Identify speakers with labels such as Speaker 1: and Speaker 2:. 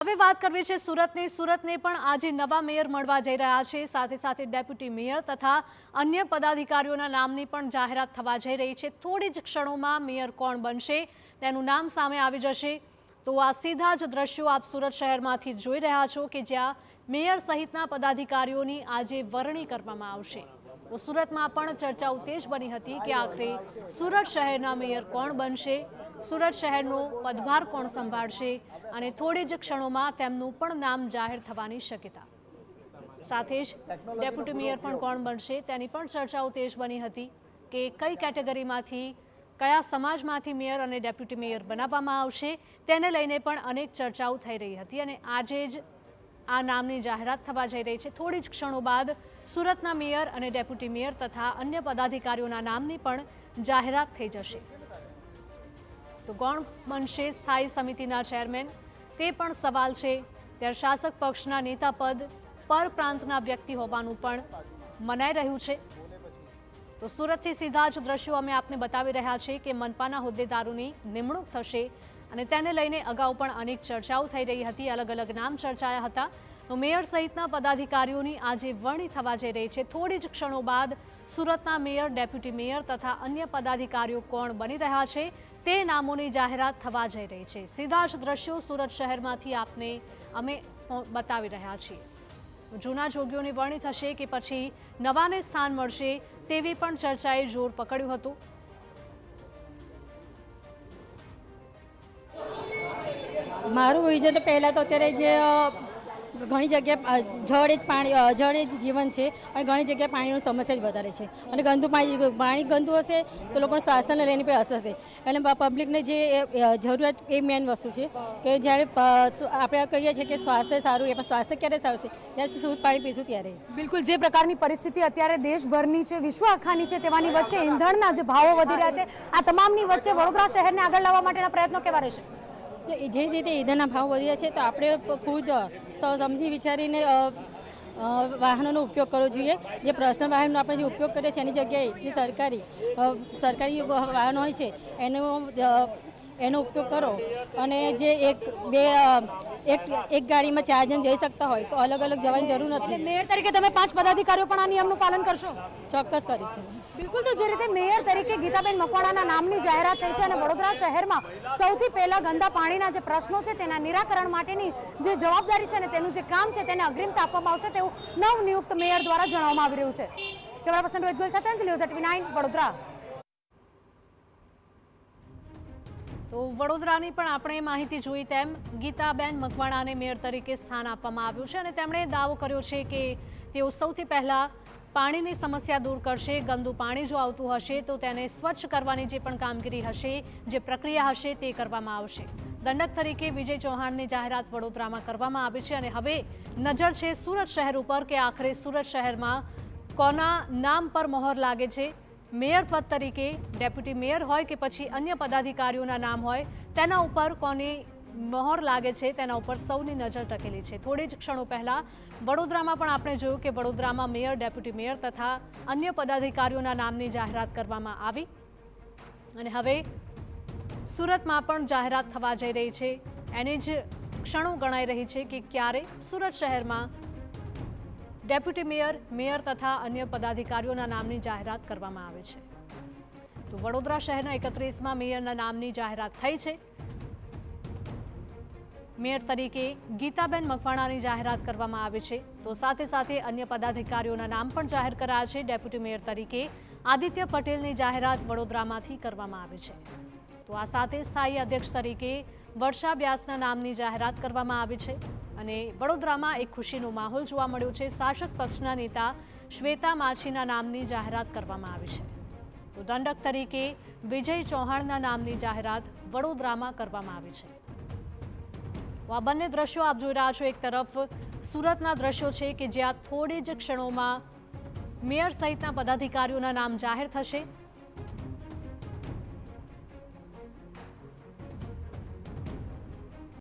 Speaker 1: હવે વાત કરવી છે સુરતની। સુરતને પણ આજે નવા મેયર મળવા જઈ રહ્યા છે। સાથે સાથે ડેપ્યુટી મેયર તથા અન્ય પદાધિકારીઓના નામની પણ જાહેરાત થવા જઈ રહી છે। થોડી જ ક્ષણોમાં મેયર કોણ બનશે તેનું નામ સામે આવી જશે। તો આ સીધા જ દ્રશ્યો આપ સુરત શહેરમાંથી જોઈ રહ્યા છો કે જ્યાં મેયર સહિતના પદાધિકારીઓની આજે વરણી કરવામાં આવશે। તો સુરતમાં પણ ચર્ચાઓ તેજ બની હતી કે આખરે સુરત શહેરના મેયર કોણ બનશે, સુરત શહેરનો પદભાર કોણ સંભાળશે અને થોડી જ ક્ષણોમાં તેમનું પણ નામ જાહેર થવાની શક્યતા। સાથે જ ડેપ્યુટી મેયર પણ કોણ બનશે તેની પણ ચર્ચાઓ તેજ બની હતી કે કઈ કેટેગરીમાંથી કયા સમાજમાંથી મેયર અને ડેપ્યુટી મેયર બનાવવામાં આવશે તેને લઈને પણ અનેક ચર્ચાઓ થઈ રહી હતી અને આજે જ આ નામની જાહેરાત થવા જઈ રહી છે। થોડી જ ક્ષણો બાદ સુરતના મેયર અને ડેપ્યુટી મેયર તથા અન્ય પદાધિકારીઓના નામની પણ જાહેરાત થઈ જશે। તો કોણ બનશે સ્થાયી સમિતિના ચેરમેન તે પણ સવાલ છે। ત્યારે શાસક પક્ષના નેતા પદ પર પ્રાંતના વ્યક્તિ હોવાનું પણ મનાઈ રહ્યું છે। તો સુરતથી સીધા જ દ્રશ્યો અમે આપને બતાવી રહ્યા છીએ કે મનપાના હોદ્દેદારોની નિમણૂક થશે અને તેને લઈને અગાઉ પણ અનેક ચર્ચાઓ થઈ રહી હતી, અલગ અલગ નામ ચર્ચાયા હતા। તો મેયર સહિતના પદાધિકારીઓની આજે વરણી થવા જઈ રહી છે। થોડી જ ક્ષણો બાદ સુરતના મેયર, ડેપ્યુટી મેયર તથા અન્ય પદાધિકારીઓ કોણ બની રહ્યા છે તે નામોની જાહેરાત થવા જઈ રહી છે। સીધા જ દ્રશ્યો સુરત શહેરમાંથી આપને અમે બતાવી રહ્યા છીએ। જૂના જોગીઓની વરણી થશે કે પછી નવાને સ્થાન મળશે તેવી પણ ચર્ચાએ જોર પકડ્યું હતું।
Speaker 2: મારું વિઝન તો પહેલાં તો અત્યારે જે ઘણી જગ્યાએ જળ એ જ જીવન છે અને ઘણી જગ્યાએ પાણીની સમસ્યા જ વધારે છે અને પાણી ગંદુ હશે તો લોકોને સ્વાસ્થ્યને લઈને પણ અસર છે। એટલે પબ્લિકને જે જરૂરિયાત એ મેઇન વસ્તુ છે કે જ્યારે આપણે કહીએ છીએ કે સ્વાસ્થ્ય સારું, પણ સ્વાસ્થ્ય ક્યારે સારું છે જ્યારે શુદ્ધ પાણી પીશું ત્યારે।
Speaker 3: બિલકુલ, જે પ્રકારની પરિસ્થિતિ અત્યારે દેશભરની છે, વિશ્વ આખાની છે, તેવાની વચ્ચે ઈંધણના જે ભાવો વધી રહ્યા છે, આ તમામની વચ્ચે વડોદરા શહેરને આગળ લાવવા માટેના પ્રયત્નો કેવા રહેશે?
Speaker 2: જે રીતે ઈંધણના ભાવ વધ્યા છે તો આપણે ખુદ સમજી વિચારીને વાહનોનો ઉપયોગ કરવો જોઈએ। જે પર્સનલ વાહનનો આપણે જે ઉપયોગ કરીએ છીએ એની જગ્યાએ જે સરકારી વાહનો હોય છે એનો ઉપયોગ કરો અને જે એક ગાડીમાં 4 જણ જઈ શકતા હોય તો અલગ અલગ જવાની જરૂર નથી।
Speaker 3: મેયર તરીકે તમે 5 પદાધિકારીઓ પણ આ નિયમનું પાલન કરશો?
Speaker 2: ચોક્કસ કરીશું।
Speaker 3: બિલકુલ, તો જે રીતે મેયર તરીકે ગીતાબેન મકવાણાના નામની જાહેરાત થઈ છે અને વડોદરા શહેરમાં સૌથી પહેલા ગંદા પાણીના જે પ્રશ્નો છે તેના નિરાકરણ માટેની જે જવાબદારી છે ને તેનું જે કામ છે તેને અગ્રિમતા આપવામાં આવશે તેવું નવનિયુક્ત મેયર દ્વારા જણાવવામાં આવી રહ્યું છે। કેમેરા પર્સન રોહિત ગોયલ સાથે અંજલિ ઓઝા, TV9 વડોદરા।
Speaker 1: તો વડોદરાની પણ આપણે માહિતી જોઈ તેમ ગીતાબેન મકવાણાને મેયર તરીકે સ્થાન આપવામાં આવ્યું છે અને તેમણે દાવો કર્યો છે કે તેઓ સૌથી પહેલા પાણીની સમસ્યા દૂર કરશે। ગંદુ પાણી જો આવતું હશે તો તેને સ્વચ્છ કરવાની જે પણ કામગીરી હશે, જે પ્રક્રિયા હશે તે કરવામાં આવશે। દંડક તરીકે વિજય ચૌહાણની જાહેરાત વડોદરામાં કરવામાં આવી છે અને હવે નજર છે સુરત શહેર ઉપર કે આખરે સુરત શહેરમાં કોના નામ પર મહોર લાગે છે। મેયર પદ તરીકે ડેપ્યુટી મેયર હોય કે પછી અન્ય પદાધિકારીઓના નામ હોય તેના ઉપર કોની મહોર લાગે છે તેના ઉપર સૌની નજર ટકેલી છે। થોડી જ ક્ષણો પહેલા વડોદરામાં પણ આપણે જોયું કે વડોદરામાં મેયર, ડેપ્યુટી મેયર તથા અન્ય પદાધિકારીઓના નામની જાહેરાત કરવામાં આવી અને હવે સુરતમાં પણ જાહેરાત થવા જઈ રહી છે। એની જ ક્ષણો ગણાઈ રહી છે કે ક્યારે સુરત શહેરમાં ડેપ્યુટી મેયર, મેયર તથા અન્ય પદાધિકારીઓના નામની જાહેરાત કરવામાં આવે છે। તો વડોદરા શહેરના 31માં મેયરના નામની જાહેરાત થઈ છે। મેયર તરીકે ગીતાબેન મકવાણાની જાહેરાત કરવામાં આવી છે તો સાથે સાથે અન્ય પદાધિકારીઓના નામ પણ જાહેર કરાયા છે। ડેપ્યુટી મેયર તરીકે આદિત્ય પટેલની જાહેરાત વડોદરામાંથી કરવામાં આવી છે। તો આ સાથે સ્થાયી અધ્યક્ષ તરીકે વર્ષા વ્યાસના નામની જાહેરાત કરવામાં આવી છે અને વડોદરામાં એક ખુશીનો માહોલ જોવા મળ્યો છે। શાસક પક્ષના નેતા શ્વેતા માછીના નામની જાહેરાત કરવામાં આવી છે। તો દંડક તરીકે વિજય ચૌહાણના નામની જાહેરાત વડોદરામાં કરવામાં આવી છે। તો આ બંને દ્રશ્યો આપ જોઈ રહ્યા છો। એક તરફ સુરતના દ્રશ્યો છે કે જ્યાં થોડી જ ક્ષણોમાં મેયર સહિતના પદાધિકારીઓના નામ જાહેર થશે